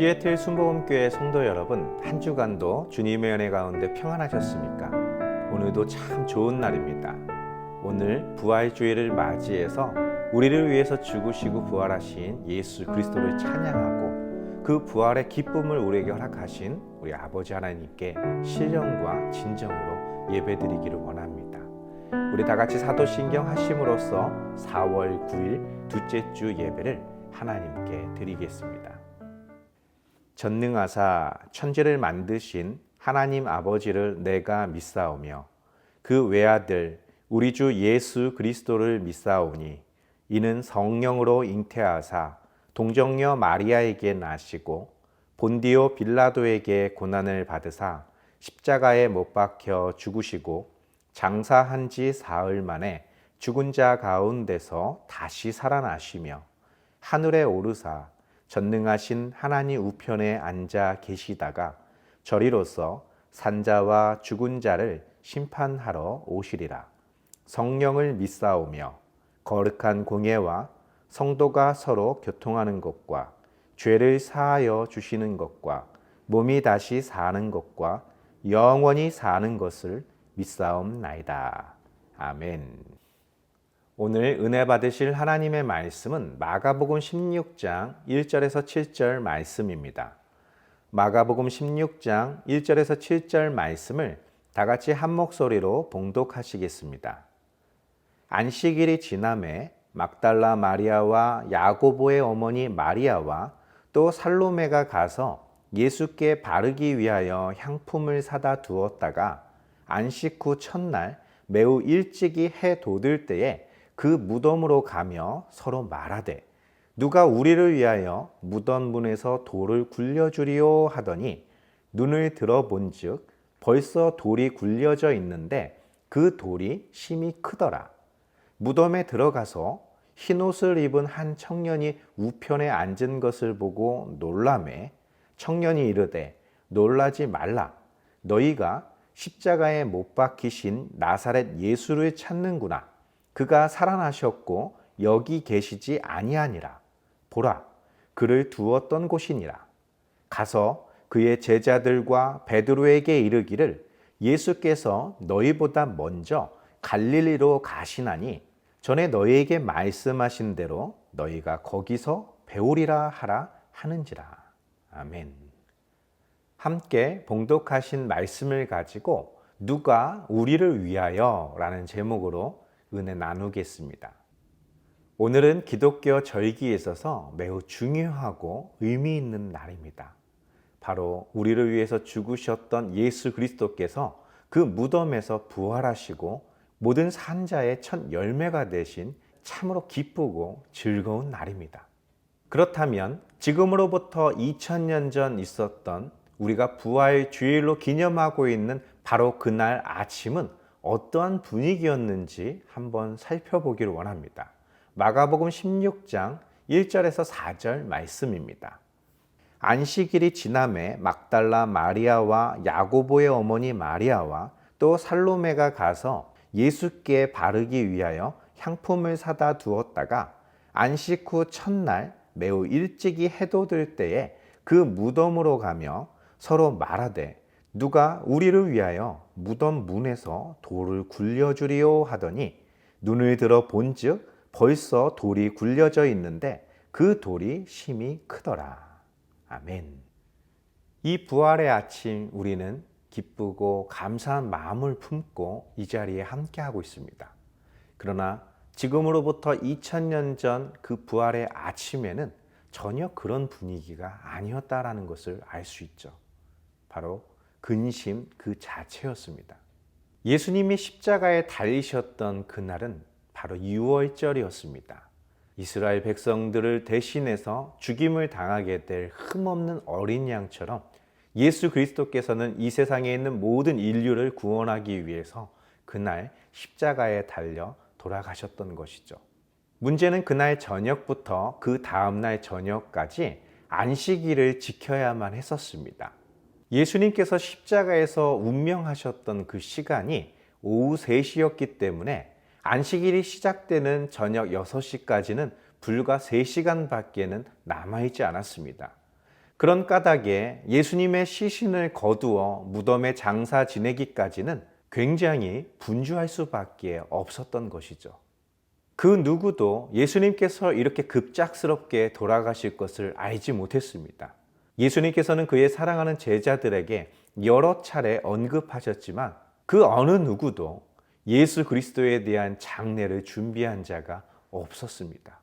시애틀 순복음교회 성도 여러분, 한 주간도 주님의 은혜 가운데 평안하셨습니까? 오늘도 참 좋은 날입니다. 오늘 부활주일을 맞이해서 우리를 위해서 죽으시고 부활하신 예수 그리스도를 찬양하고 그 부활의 기쁨을 우리에게 허락하신 우리 아버지 하나님께 신령과 진정으로 예배드리기를 원합니다. 우리 다 같이 사도신경 하심으로써 4월 9일 둘째 주 예배를 하나님께 드리겠습니다. 전능하사 천지를 만드신 하나님 아버지를 내가 믿사오며 그 외아들 우리 주 예수 그리스도를 믿사오니 이는 성령으로 잉태하사 동정녀 마리아에게 나시고 본디오 빌라도에게 고난을 받으사 십자가에 못 박혀 죽으시고 장사한 지 사흘 만에 죽은 자 가운데서 다시 살아나시며 하늘에 오르사 전능하신 하나님 우편에 앉아 계시다가 저리로서 산자와 죽은 자를 심판하러 오시리라. 성령을 믿사오며 거룩한 공예와 성도가 서로 교통하는 것과 죄를 사하여 주시는 것과 몸이 다시 사는 것과 영원히 사는 것을 믿사옵나이다. 아멘. 오늘 은혜 받으실 하나님의 말씀은 마가복음 16장 1절에서 7절 말씀입니다. 마가복음 16장 1절에서 7절 말씀을 다 같이 한 목소리로 봉독하시겠습니다. 안식일이 지남에 막달라 마리아와 야고보의 어머니 마리아와 또 살로메가 가서 예수께 바르기 위하여 향품을 사다 두었다가 안식 후 첫날 매우 일찍이 해 돋을 때에 그 무덤으로 가며 서로 말하되 누가 우리를 위하여 무덤 문에서 돌을 굴려주리오 하더니 눈을 들어본즉 벌써 돌이 굴려져 있는데 그 돌이 심히 크더라. 무덤에 들어가서 흰옷을 입은 한 청년이 우편에 앉은 것을 보고 놀라매 청년이 이르되 놀라지 말라. 너희가 십자가에 못 박히신 나사렛 예수를 찾는구나. 그가 살아나셨고 여기 계시지 아니하니라. 보라, 그를 두었던 곳이니라. 가서 그의 제자들과 베드로에게 이르기를 예수께서 너희보다 먼저 갈릴리로 가시나니 전에 너희에게 말씀하신 대로 너희가 거기서 배우리라 하라 하는지라. 아멘. 함께 봉독하신 말씀을 가지고 누가 우리를 위하여 라는 제목으로 은혜 나누겠습니다. 오늘은 기독교 절기에 있어서 매우 중요하고 의미 있는 날입니다. 바로 우리를 위해서 죽으셨던 예수 그리스도께서 그 무덤에서 부활하시고 모든 산자의 첫 열매가 되신 참으로 기쁘고 즐거운 날입니다. 그렇다면 지금으로부터 2000년 전 있었던 우리가 부활 주일로 기념하고 있는 바로 그날 아침은 어떠한 분위기였는지 한번 살펴보기를 원합니다. 마가복음 16장 1절에서 4절 말씀입니다. 안식일이 지남에 막달라 마리아와 야고보의 어머니 마리아와 또 살로메가 가서 예수께 바르기 위하여 향품을 사다 두었다가 안식 후 첫날 매우 일찍이 해돋을 때에 그 무덤으로 가며 서로 말하되 누가 우리를 위하여 무덤 문에서 돌을 굴려주리오 하더니 눈을 들어 본즉 벌써 돌이 굴려져 있는데 그 돌이 심히 크더라. 아멘. 이 부활의 아침 우리는 기쁘고 감사한 마음을 품고 이 자리에 함께하고 있습니다. 그러나 지금으로부터 2000년 전 그 부활의 아침에는 전혀 그런 분위기가 아니었다라는 것을 알 수 있죠. 바로 근심 그 자체였습니다. 예수님이 십자가에 달리셨던 그날은 바로 유월절이었습니다. 이스라엘 백성들을 대신해서 죽임을 당하게 될 흠없는 어린 양처럼 예수 그리스도께서는 이 세상에 있는 모든 인류를 구원하기 위해서 그날 십자가에 달려 돌아가셨던 것이죠. 문제는 그날 저녁부터 그 다음날 저녁까지 안식일을 지켜야만 했었습니다. 예수님께서 십자가에서 운명하셨던 그 시간이 오후 3시였기 때문에 안식일이 시작되는 저녁 6시까지는 불과 3시간밖에는 남아있지 않았습니다. 그런 까닭에 예수님의 시신을 거두어 무덤에 장사 지내기까지는 굉장히 분주할 수밖에 없었던 것이죠. 그 누구도 예수님께서 이렇게 급작스럽게 돌아가실 것을 알지 못했습니다. 예수님께서는 그의 사랑하는 제자들에게 여러 차례 언급하셨지만 그 어느 누구도 예수 그리스도에 대한 장례를 준비한 자가 없었습니다.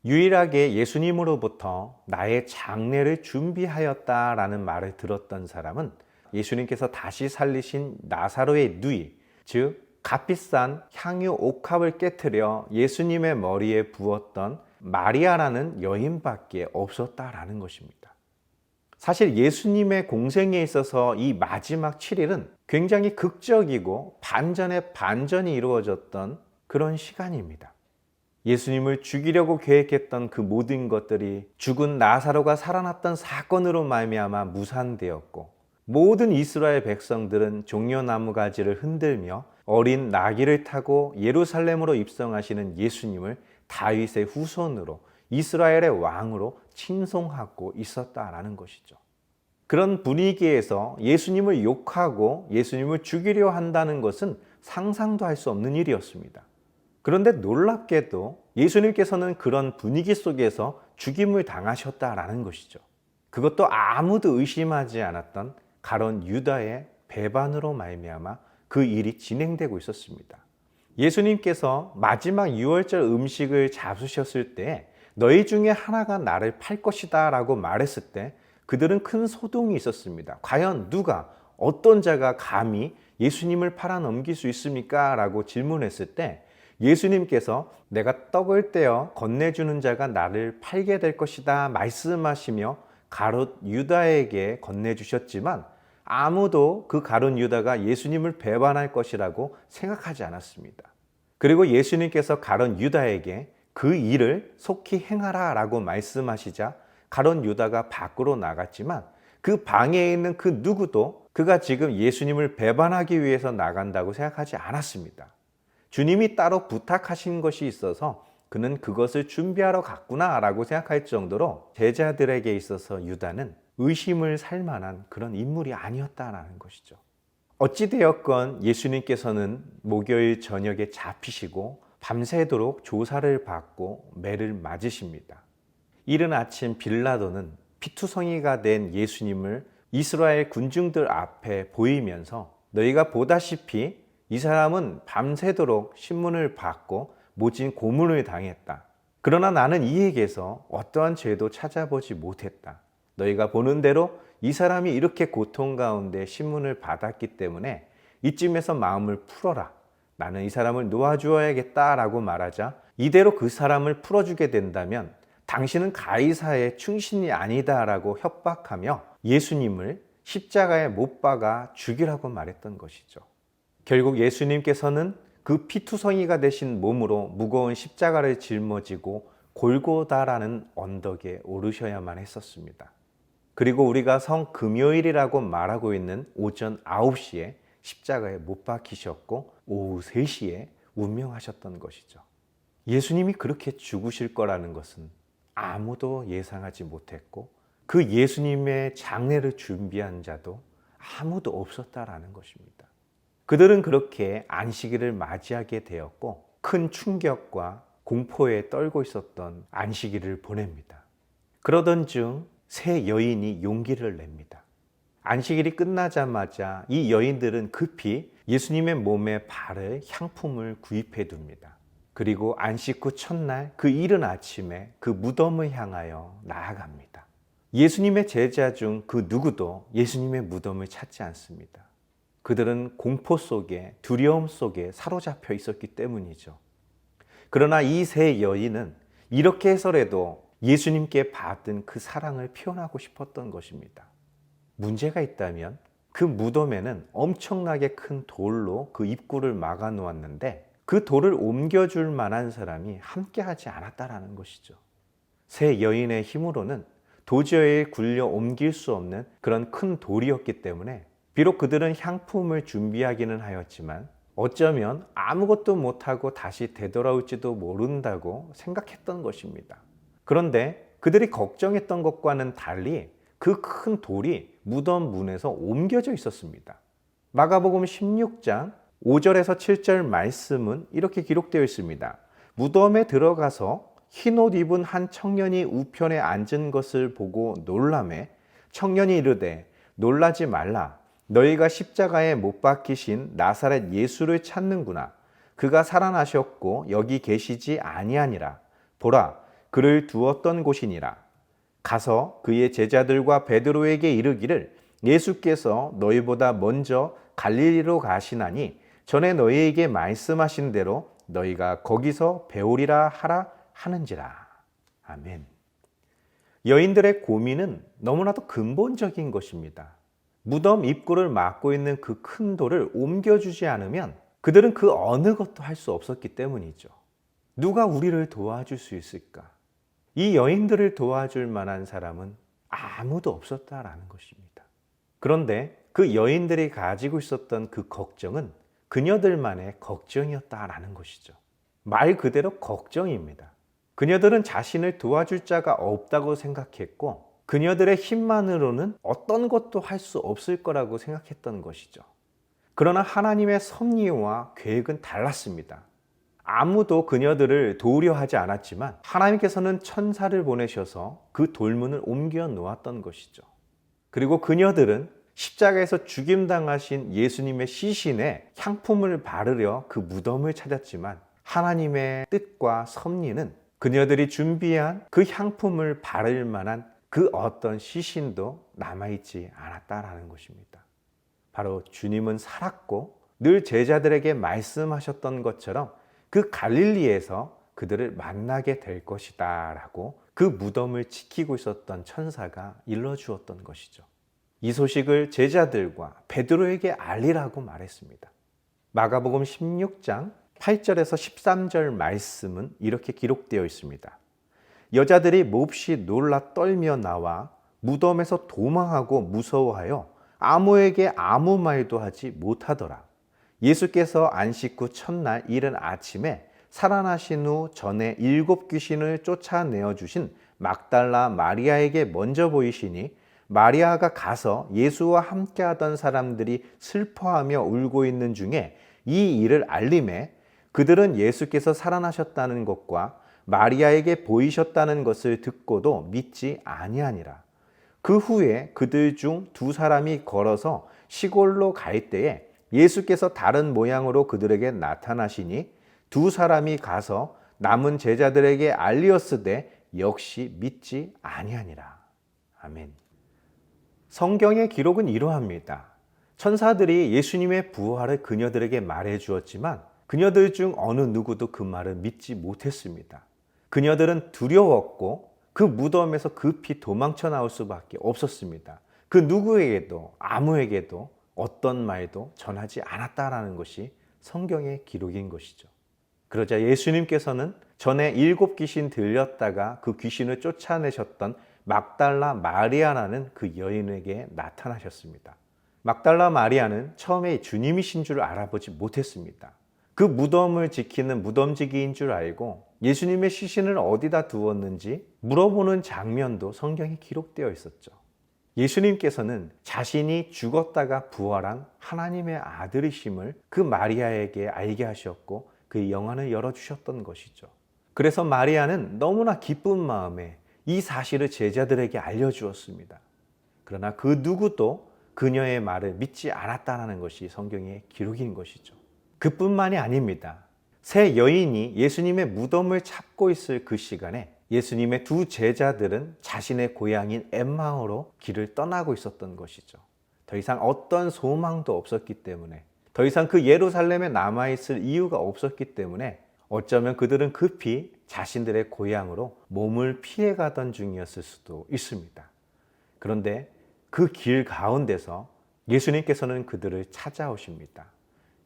유일하게 예수님으로부터 나의 장례를 준비하였다라는 말을 들었던 사람은 예수님께서 다시 살리신 나사로의 누이, 즉 값비싼 향유 옥합을 깨트려 예수님의 머리에 부었던 마리아라는 여인밖에 없었다라는 것입니다. 사실 예수님의 공생에 있어서 이 마지막 7일은 굉장히 극적이고 반전의 반전이 이루어졌던 그런 시간입니다. 예수님을 죽이려고 계획했던 그 모든 것들이 죽은 나사로가 살아났던 사건으로 말미암아 무산되었고, 모든 이스라엘 백성들은 종려나무 가지를 흔들며 어린 나귀를 타고 예루살렘으로 입성하시는 예수님을 다윗의 후손으로 이스라엘의 왕으로 칭송하고 있었다라는 것이죠. 그런 분위기에서 예수님을 욕하고 예수님을 죽이려 한다는 것은 상상도 할 수 없는 일이었습니다. 그런데 놀랍게도 예수님께서는 그런 분위기 속에서 죽임을 당하셨다라는 것이죠. 그것도 아무도 의심하지 않았던 가룟 유다의 배반으로 말미암아 그 일이 진행되고 있었습니다. 예수님께서 마지막 유월절 음식을 잡수셨을 때 너희 중에 하나가 나를 팔 것이다 라고 말했을 때 그들은 큰 소동이 있었습니다. 과연 누가, 어떤 자가 감히 예수님을 팔아 넘길 수 있습니까? 라고 질문했을 때 예수님께서 내가 떡을 떼어 건네주는 자가 나를 팔게 될 것이다 말씀하시며 가룟 유다에게 건네주셨지만 아무도 그 가룟 유다가 예수님을 배반할 것이라고 생각하지 않았습니다. 그리고 예수님께서 가룟 유다에게 그 일을 속히 행하라 라고 말씀하시자 가룟 유다가 밖으로 나갔지만 그 방에 있는 그 누구도 그가 지금 예수님을 배반하기 위해서 나간다고 생각하지 않았습니다. 주님이 따로 부탁하신 것이 있어서 그는 그것을 준비하러 갔구나 라고 생각할 정도로 제자들에게 있어서 유다는 의심을 살 만한 그런 인물이 아니었다라는 것이죠. 어찌되었건 예수님께서는 목요일 저녁에 잡히시고 밤새도록 조사를 받고 매를 맞으십니다. 이른 아침 빌라도는 피투성이가 된 예수님을 이스라엘 군중들 앞에 보이면서 너희가 보다시피 이 사람은 밤새도록 신문을 받고 모진 고문을 당했다. 그러나 나는 이에게서 어떠한 죄도 찾아보지 못했다. 너희가 보는 대로 이 사람이 이렇게 고통 가운데 신문을 받았기 때문에 이쯤에서 마음을 풀어라. 나는 이 사람을 놓아주어야겠다라고 말하자 이대로 그 사람을 풀어주게 된다면 당신은 가이사의 충신이 아니다라고 협박하며 예수님을 십자가에 못 박아 죽이라고 말했던 것이죠. 결국 예수님께서는 그 피투성이가 되신 몸으로 무거운 십자가를 짊어지고 골고다라는 언덕에 오르셔야만 했었습니다. 그리고 우리가 성금요일이라고 말하고 있는 오전 9시에 십자가에 못 박히셨고 오후 3시에 운명하셨던 것이죠. 예수님이 그렇게 죽으실 거라는 것은 아무도 예상하지 못했고 그 예수님의 장례를 준비한 자도 아무도 없었다라는 것입니다. 그들은 그렇게 안식일을 맞이하게 되었고 큰 충격과 공포에 떨고 있었던 안식일을 보냅니다. 그러던 중 세 여인이 용기를 냅니다. 안식일이 끝나자마자 이 여인들은 급히 예수님의 몸에 바를 향품을 구입해 둡니다. 그리고 안식 후 첫날 그 이른 아침에 그 무덤을 향하여 나아갑니다. 예수님의 제자 중 그 누구도 예수님의 무덤을 찾지 않습니다. 그들은 공포 속에, 두려움 속에 사로잡혀 있었기 때문이죠. 그러나 이 세 여인은 이렇게 해서라도 예수님께 받은 그 사랑을 표현하고 싶었던 것입니다. 문제가 있다면 그 무덤에는 엄청나게 큰 돌로 그 입구를 막아 놓았는데 그 돌을 옮겨줄 만한 사람이 함께하지 않았다라는 것이죠. 세 여인의 힘으로는 도저히 굴려 옮길 수 없는 그런 큰 돌이었기 때문에 비록 그들은 향품을 준비하기는 하였지만 어쩌면 아무것도 못하고 다시 되돌아올지도 모른다고 생각했던 것입니다. 그런데 그들이 걱정했던 것과는 달리 그 큰 돌이 무덤 문에서 옮겨져 있었습니다. 마가복음 16장 5절에서 7절 말씀은 이렇게 기록되어 있습니다. 무덤에 들어가서 흰옷 입은 한 청년이 우편에 앉은 것을 보고 놀라매 청년이 이르되 놀라지 말라. 너희가 십자가에 못 박히신 나사렛 예수를 찾는구나. 그가 살아나셨고 여기 계시지 아니하니라. 보라, 그를 두었던 곳이니라. 가서 그의 제자들과 베드로에게 이르기를 예수께서 너희보다 먼저 갈릴리로 가시나니 전에 너희에게 말씀하신 대로 너희가 거기서 배우리라 하라 하는지라. 아멘. 여인들의 고민은 너무나도 근본적인 것입니다. 무덤 입구를 막고 있는 그 큰 돌을 옮겨주지 않으면 그들은 그 어느 것도 할 수 없었기 때문이죠. 누가 우리를 도와줄 수 있을까? 이 여인들을 도와줄 만한 사람은 아무도 없었다라는 것입니다. 그런데 그 여인들이 가지고 있었던 그 걱정은 그녀들만의 걱정이었다라는 것이죠. 말 그대로 걱정입니다. 그녀들은 자신을 도와줄 자가 없다고 생각했고 그녀들의 힘만으로는 어떤 것도 할 수 없을 거라고 생각했던 것이죠. 그러나 하나님의 섭리와 계획은 달랐습니다. 아무도 그녀들을 도우려 하지 않았지만 하나님께서는 천사를 보내셔서 그 돌문을 옮겨 놓았던 것이죠. 그리고 그녀들은 십자가에서 죽임당하신 예수님의 시신에 향품을 바르려 그 무덤을 찾았지만 하나님의 뜻과 섭리는 그녀들이 준비한 그 향품을 바를 만한 그 어떤 시신도 남아있지 않았다라는 것입니다. 바로 주님은 살았고 늘 제자들에게 말씀하셨던 것처럼 그 갈릴리에서 그들을 만나게 될 것이다 라고 그 무덤을 지키고 있었던 천사가 일러주었던 것이죠. 이 소식을 제자들과 베드로에게 알리라고 말했습니다. 마가복음 16장 8절에서 13절 말씀은 이렇게 기록되어 있습니다. 여자들이 몹시 놀라 떨며 나와 무덤에서 도망하고 무서워하여 아무에게 아무 말도 하지 못하더라. 예수께서 안식 후 첫날 이른 아침에 살아나신 후 전에 7 귀신을 쫓아내어 주신 막달라 마리아에게 먼저 보이시니 마리아가 가서 예수와 함께하던 사람들이 슬퍼하며 울고 있는 중에 이 일을 알림해 그들은 예수께서 살아나셨다는 것과 마리아에게 보이셨다는 것을 듣고도 믿지 아니하니라. 그 후에 그들 중 2 사람이 걸어서 시골로 갈 때에 예수께서 다른 모양으로 그들에게 나타나시니 2 사람이 가서 남은 제자들에게 알리었으되 역시 믿지 아니하니라. 아멘. 성경의 기록은 이러합니다. 천사들이 예수님의 부활을 그녀들에게 말해 주었지만 그녀들 중 어느 누구도 그 말을 믿지 못했습니다. 그녀들은 두려웠고 그 무덤에서 급히 도망쳐 나올 수밖에 없었습니다. 그 누구에게도 아무에게도 어떤 말도 전하지 않았다라는 것이 성경의 기록인 것이죠. 그러자 예수님께서는 전에 7 귀신 들렸다가 그 귀신을 쫓아내셨던 막달라 마리아라는 그 여인에게 나타나셨습니다. 막달라 마리아는 처음에 주님이신 줄 알아보지 못했습니다. 그 무덤을 지키는 무덤지기인 줄 알고 예수님의 시신을 어디다 두었는지 물어보는 장면도 성경에 기록되어 있었죠. 예수님께서는 자신이 죽었다가 부활한 하나님의 아들이심을 그 마리아에게 알게 하셨고 그 영안을 열어주셨던 것이죠. 그래서 마리아는 너무나 기쁜 마음에 이 사실을 제자들에게 알려주었습니다. 그러나 그 누구도 그녀의 말을 믿지 않았다는 것이 성경의 기록인 것이죠. 그뿐만이 아닙니다. 세 여인이 예수님의 무덤을 찾고 있을 그 시간에 예수님의 2 제자들은 자신의 고향인 엠마오로 길을 떠나고 있었던 것이죠. 더 이상 어떤 소망도 없었기 때문에 더 이상 그 예루살렘에 남아있을 이유가 없었기 때문에 어쩌면 그들은 급히 자신들의 고향으로 몸을 피해가던 중이었을 수도 있습니다. 그런데 그 길 가운데서 예수님께서는 그들을 찾아오십니다.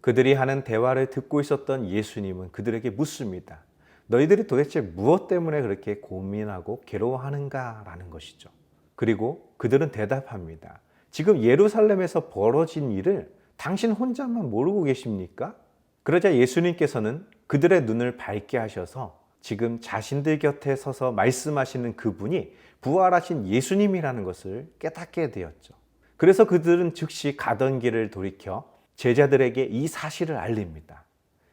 그들이 하는 대화를 듣고 있었던 예수님은 그들에게 묻습니다. 너희들이 도대체 무엇 때문에 그렇게 고민하고 괴로워하는가라는 것이죠. 그리고 그들은 대답합니다. 지금 예루살렘에서 벌어진 일을 당신 혼자만 모르고 계십니까? 그러자 예수님께서는 그들의 눈을 밝게 하셔서 지금 자신들 곁에 서서 말씀하시는 그분이 부활하신 예수님이라는 것을 깨닫게 되었죠. 그래서 그들은 즉시 가던 길을 돌이켜 제자들에게 이 사실을 알립니다.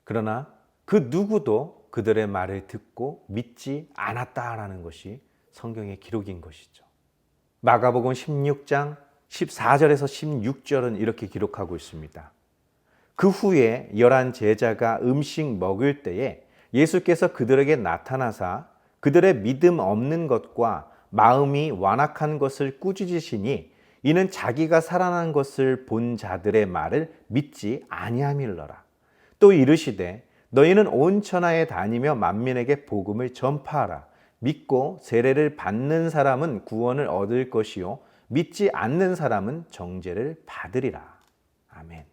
그러나 그 누구도 그들의 말을 듣고 믿지 않았다라는 것이 성경의 기록인 것이죠. 마가복음 16장 14절에서 16절은 이렇게 기록하고 있습니다. 그 후에 11 제자가 음식 먹을 때에 예수께서 그들에게 나타나사 그들의 믿음 없는 것과 마음이 완악한 것을 꾸짖으시니 이는 자기가 살아난 것을 본 자들의 말을 믿지 아니함일러라. 또 이르시되 너희는 온 천하에 다니며 만민에게 복음을 전파하라. 믿고 세례를 받는 사람은 구원을 얻을 것이요 믿지 않는 사람은 정죄를 받으리라. 아멘.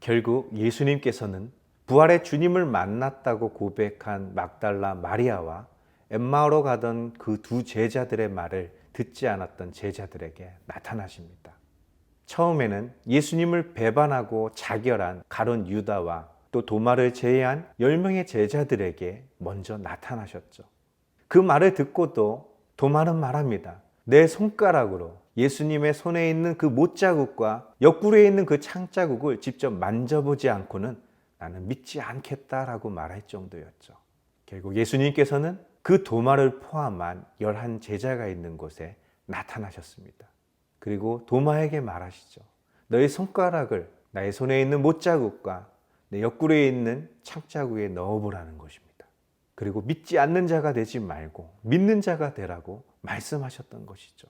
결국 예수님께서는 부활의 주님을 만났다고 고백한 막달라 마리아와 엠마오로 가던 그 두 제자들의 말을 듣지 않았던 제자들에게 나타나십니다. 처음에는 예수님을 배반하고 자결한 가룟 유다와 또 도마를 제외한 10명의 제자들에게 먼저 나타나셨죠. 그 말을 듣고도 도마는 말합니다. 내 손가락으로 예수님의 손에 있는 그 못자국과 옆구리에 있는 그 창자국을 직접 만져보지 않고는 나는 믿지 않겠다라고 말할 정도였죠. 결국 예수님께서는 그 도마를 포함한 11 제자가 있는 곳에 나타나셨습니다. 그리고 도마에게 말하시죠. 너의 손가락을 나의 손에 있는 못자국과 내 옆구리에 있는 창자국에 넣어보라는 것입니다. 그리고 믿지 않는 자가 되지 말고 믿는 자가 되라고 말씀하셨던 것이죠.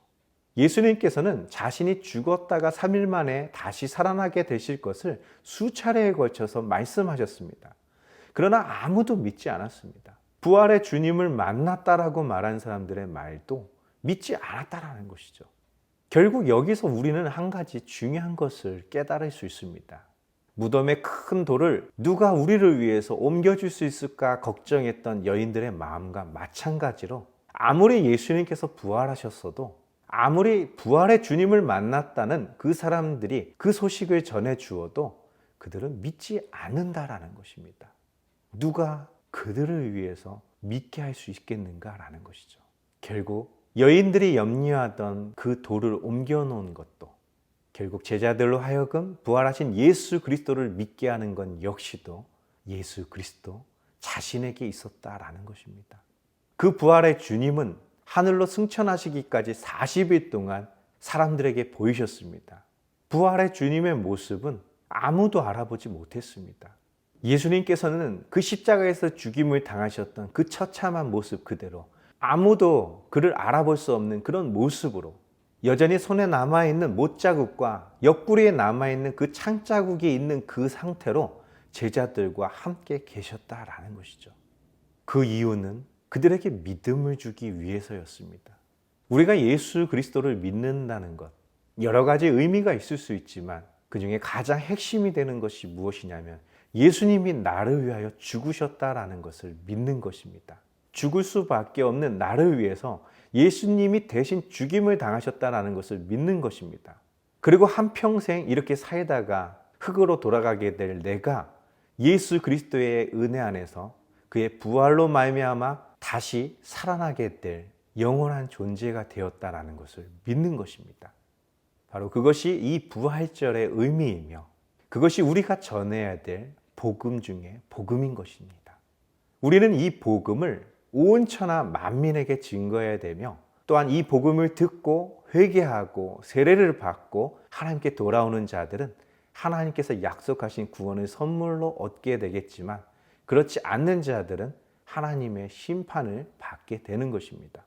예수님께서는 자신이 죽었다가 3일 만에 다시 살아나게 되실 것을 수차례에 걸쳐서 말씀하셨습니다. 그러나 아무도 믿지 않았습니다. 부활의 주님을 만났다라고 말한 사람들의 말도 믿지 않았다라는 것이죠. 결국 여기서 우리는 한 가지 중요한 것을 깨달을 수 있습니다. 무덤의 큰 돌을 누가 우리를 위해서 옮겨줄 수 있을까 걱정했던 여인들의 마음과 마찬가지로 아무리 예수님께서 부활하셨어도 아무리 부활의 주님을 만났다는 그 사람들이 그 소식을 전해 주어도 그들은 믿지 않는다라는 것입니다. 누가 그들을 위해서 믿게 할 수 있겠는가라는 것이죠. 결국 여인들이 염려하던 그 돌을 옮겨 놓은 것도 결국 제자들로 하여금 부활하신 예수 그리스도를 믿게 하는 건 역시도 예수 그리스도 자신에게 있었다라는 것입니다. 그 부활의 주님은 하늘로 승천하시기까지 40일 동안 사람들에게 보이셨습니다. 부활의 주님의 모습은 아무도 알아보지 못했습니다. 예수님께서는 그 십자가에서 죽임을 당하셨던 그 처참한 모습 그대로 아무도 그를 알아볼 수 없는 그런 모습으로 여전히 손에 남아있는 못자국과 옆구리에 남아있는 그 창자국이 있는 그 상태로 제자들과 함께 계셨다라는 것이죠. 그 이유는 그들에게 믿음을 주기 위해서였습니다. 우리가 예수 그리스도를 믿는다는 것, 여러 가지 의미가 있을 수 있지만 그 중에 가장 핵심이 되는 것이 무엇이냐면 예수님이 나를 위하여 죽으셨다라는 것을 믿는 것입니다. 죽을 수밖에 없는 나를 위해서 예수님이 대신 죽임을 당하셨다라는 것을 믿는 것입니다. 그리고 한평생 이렇게 살다가 흙으로 돌아가게 될 내가 예수 그리스도의 은혜 안에서 그의 부활로 말미암아 다시 살아나게 될 영원한 존재가 되었다라는 것을 믿는 것입니다. 바로 그것이 이 부활절의 의미이며 그것이 우리가 전해야 될 복음 중에 복음인 것입니다. 우리는 이 복음을 온 천하 만민에게 증거해야 되며 또한 이 복음을 듣고 회개하고 세례를 받고 하나님께 돌아오는 자들은 하나님께서 약속하신 구원을 선물로 얻게 되겠지만 그렇지 않는 자들은 하나님의 심판을 받게 되는 것입니다.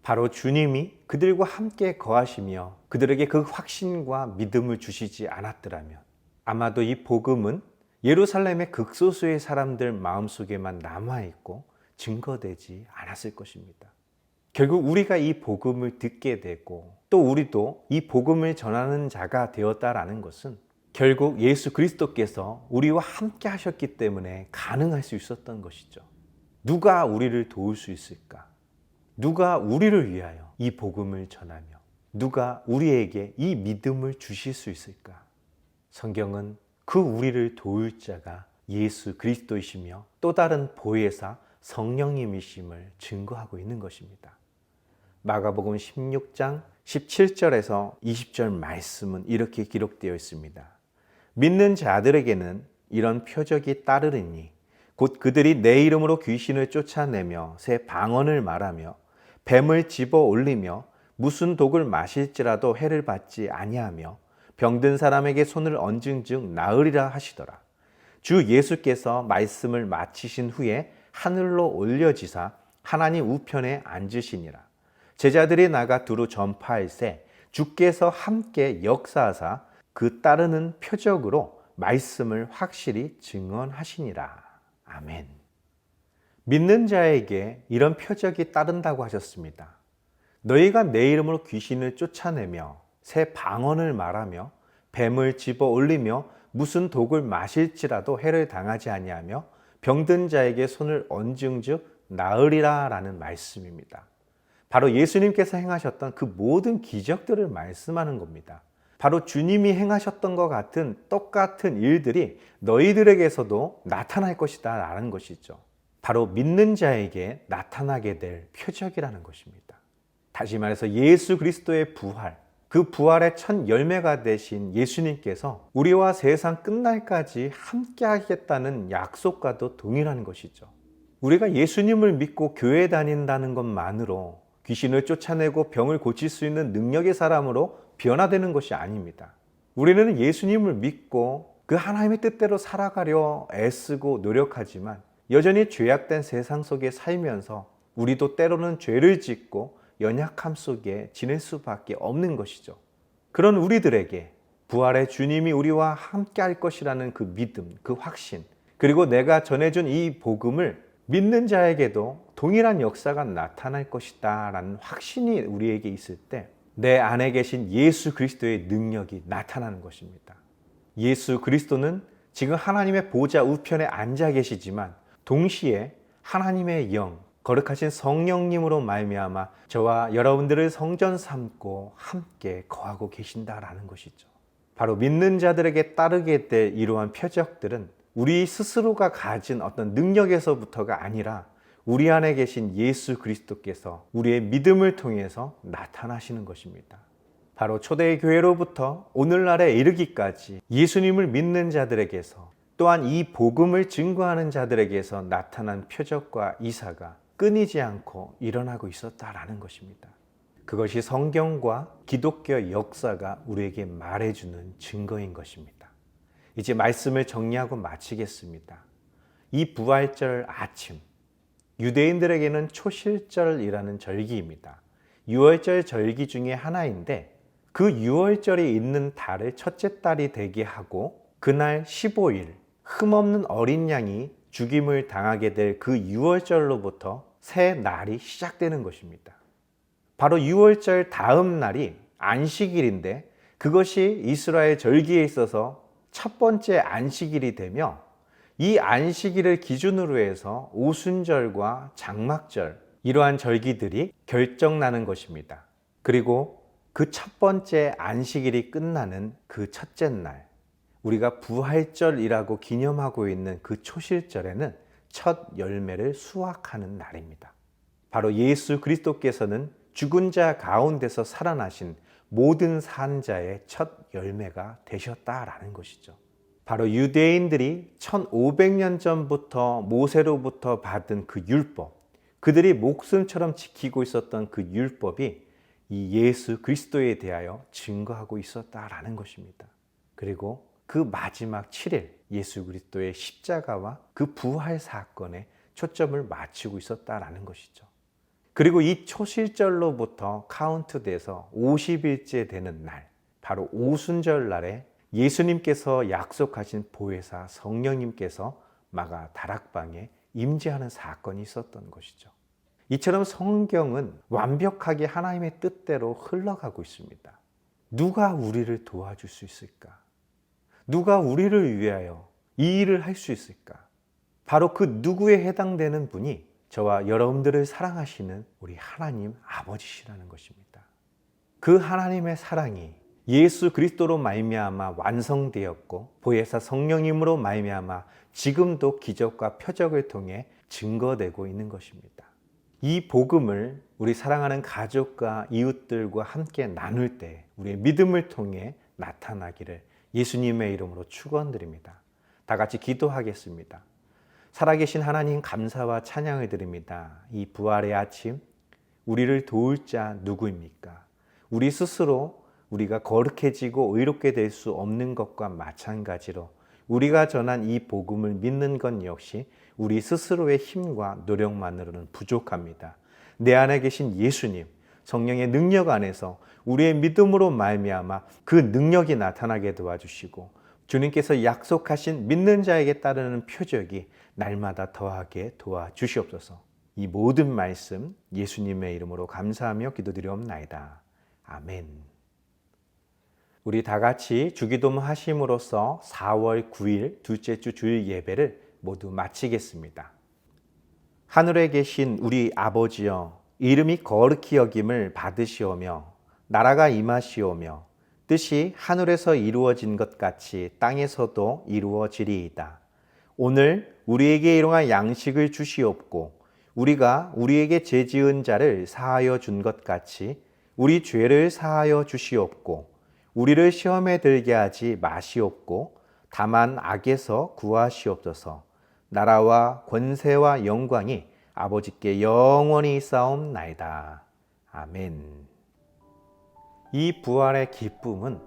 바로 주님이 그들과 함께 거하시며 그들에게 그 확신과 믿음을 주시지 않았더라면 아마도 이 복음은 예루살렘의 극소수의 사람들 마음속에만 남아있고 증거되지 않았을 것입니다. 결국 우리가 이 복음을 듣게 되고 또 우리도 이 복음을 전하는 자가 되었다라는 것은 결국 예수 그리스도께서 우리와 함께 하셨기 때문에 가능할 수 있었던 것이죠. 누가 우리를 도울 수 있을까? 누가 우리를 위하여 이 복음을 전하며 누가 우리에게 이 믿음을 주실 수 있을까? 성경은 그 우리를 도울 자가 예수 그리스도이시며 또 다른 보혜사 성령님이심을 증거하고 있는 것입니다. 마가복음 16장 17절에서 20절 말씀은 이렇게 기록되어 있습니다. 믿는 자들에게는 이런 표적이 따르리니 곧 그들이 내 이름으로 귀신을 쫓아내며 새 방언을 말하며 뱀을 집어 올리며 무슨 독을 마실지라도 해를 받지 아니하며 병든 사람에게 손을 얹은 즉 나으리라 하시더라. 주 예수께서 말씀을 마치신 후에 하늘로 올려지사 하나님 우편에 앉으시니라. 제자들이 나가 두루 전파할세 주께서 함께 역사하사 그 따르는 표적으로 말씀을 확실히 증언하시니라. 아멘. 믿는 자에게 이런 표적이 따른다고 하셨습니다. 너희가 내 이름으로 귀신을 쫓아내며 새 방언을 말하며 뱀을 집어 올리며 무슨 독을 마실지라도 해를 당하지 아니하며 병든 자에게 손을 얹은즉 나으리라 라는 말씀입니다. 바로 예수님께서 행하셨던 그 모든 기적들을 말씀하는 겁니다. 바로 주님이 행하셨던 것 같은 똑같은 일들이 너희들에게서도 나타날 것이다 라는 것이죠. 바로 믿는 자에게 나타나게 될 표적이라는 것입니다. 다시 말해서 예수 그리스도의 부활, 그 부활의 첫 열매가 되신 예수님께서 우리와 세상 끝날까지 함께 하겠다는 약속과도 동일한 것이죠. 우리가 예수님을 믿고 교회 다닌다는 것만으로 귀신을 쫓아내고 병을 고칠 수 있는 능력의 사람으로 변화되는 것이 아닙니다. 우리는 예수님을 믿고 그 하나님의 뜻대로 살아가려 애쓰고 노력하지만 여전히 죄악된 세상 속에 살면서 우리도 때로는 죄를 짓고 연약함 속에 지낼 수밖에 없는 것이죠. 그런 우리들에게 부활의 주님이 우리와 함께 할 것이라는 그 믿음, 그 확신, 그리고 내가 전해준 이 복음을 믿는 자에게도 동일한 역사가 나타날 것이다 라는 확신이 우리에게 있을 때 내 안에 계신 예수 그리스도의 능력이 나타나는 것입니다. 예수 그리스도는 지금 하나님의 보좌 우편에 앉아 계시지만 동시에 하나님의 영, 거룩하신 성령님으로 말미암아 저와 여러분들을 성전 삼고 함께 거하고 계신다라는 것이죠. 바로 믿는 자들에게 따르게 될 이러한 표적들은 우리 스스로가 가진 어떤 능력에서부터가 아니라 우리 안에 계신 예수 그리스도께서 우리의 믿음을 통해서 나타나시는 것입니다. 바로 초대교회로부터 오늘날에 이르기까지 예수님을 믿는 자들에게서 또한 이 복음을 증거하는 자들에게서 나타난 표적과 이사가 끊이지 않고 일어나고 있었다라는 것입니다. 그것이 성경과 기독교 역사가 우리에게 말해주는 증거인 것입니다. 이제 말씀을 정리하고 마치겠습니다. 이 부활절 아침, 유대인들에게는 초실절이라는 절기입니다. 유월절 절기 중에 하나인데 그 유월절이 있는 달을 첫째 달이 되게 하고 그날 15일 흠없는 어린 양이 죽임을 당하게 될 그 유월절로부터 새 날이 시작되는 것입니다. 바로 유월절 다음 날이 안식일인데 그것이 이스라엘 절기에 있어서 첫 번째 안식일이 되며 이 안식일을 기준으로 해서 오순절과 장막절 이러한 절기들이 결정나는 것입니다. 그리고 그 첫 번째 안식일이 끝나는 그 첫째 날 우리가 부활절이라고 기념하고 있는 그 초실절에는 첫 열매를 수확하는 날입니다. 바로 예수 그리스도께서는 죽은 자 가운데서 살아나신 모든 산자의 첫 열매가 되셨다라는 것이죠. 바로 유대인들이 1500년 전부터 모세로부터 받은 그 율법, 그들이 목숨처럼 지키고 있었던 그 율법이 이 예수 그리스도에 대하여 증거하고 있었다라는 것입니다. 그리고 그 마지막 7일 예수 그리스도의 십자가와 그 부활 사건에 초점을 맞추고 있었다라는 것이죠. 그리고 이 초실절로부터 카운트돼서 50일째 되는 날, 바로 오순절 날에 예수님께서 약속하신 보혜사 성령님께서 마가 다락방에 임재하는 사건이 있었던 것이죠. 이처럼 성경은 완벽하게 하나님의 뜻대로 흘러가고 있습니다. 누가 우리를 도와줄 수 있을까? 누가 우리를 위하여 이 일을 할 수 있을까? 바로 그 누구에 해당되는 분이 저와 여러분들을 사랑하시는 우리 하나님 아버지시라는 것입니다. 그 하나님의 사랑이 예수 그리스도로 말미암아 완성되었고 보혜사 성령님으로 말미암아 지금도 기적과 표적을 통해 증거되고 있는 것입니다. 이 복음을 우리 사랑하는 가족과 이웃들과 함께 나눌 때 우리의 믿음을 통해 나타나기를 예수님의 이름으로 축원드립니다. 다 같이 기도하겠습니다. 살아계신 하나님 감사와 찬양을 드립니다. 이 부활의 아침 우리를 도울 자 누구입니까? 우리 스스로 우리가 거룩해지고 의롭게 될 수 없는 것과 마찬가지로 우리가 전한 이 복음을 믿는 것 역시 우리 스스로의 힘과 노력만으로는 부족합니다. 내 안에 계신 예수님, 성령의 능력 안에서 우리의 믿음으로 말미암아 그 능력이 나타나게 도와주시고 주님께서 약속하신 믿는 자에게 따르는 표적이 날마다 더하게 도와주시옵소서. 이 모든 말씀 예수님의 이름으로 감사하며 기도드리옵나이다. 아멘. 우리 다 같이 주기도문 하심으로써 4월 9일 둘째 주 주일 예배를 모두 마치겠습니다. 하늘에 계신 우리 아버지여, 이름이 거룩히 여김을 받으시오며 나라가 임하시오며 뜻이 하늘에서 이루어진 것 같이 땅에서도 이루어지리이다. 오늘 우리에게 일용할 양식을 주시옵고 우리가 우리에게 죄 지은 자를 사하여 준 것 같이 우리 죄를 사하여 주시옵고 우리를 시험에 들게 하지 마시옵고 다만 악에서 구하시옵소서. 나라와 권세와 영광이 아버지께 영원히 있사옵나이다. 아멘. 이 부활의 기쁨은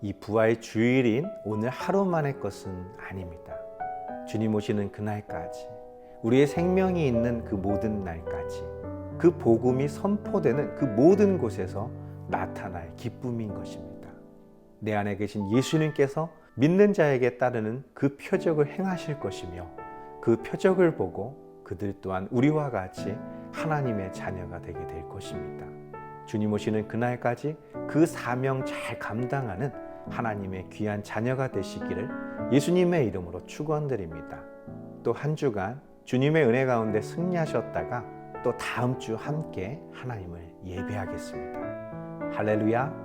이 부활 주일인 오늘 하루만의 것은 아닙니다. 주님 오시는 그날까지, 우리의 생명이 있는 그 모든 날까지, 그 복음이 선포되는 그 모든 곳에서 나타날 기쁨인 것입니다. 내 안에 계신 예수님께서 믿는 자에게 따르는 그 표적을 행하실 것이며 그 표적을 보고 그들 또한 우리와 같이 하나님의 자녀가 되게 될 것입니다. 주님 오시는 그날까지 그 사명 잘 감당하는 하나님의 귀한 자녀가 되시기를 예수님의 이름으로 축원드립니다. 또 한 주간 주님의 은혜 가운데 승리하셨다가 또 다음 주 함께 하나님을 예배하겠습니다. 할렐루야.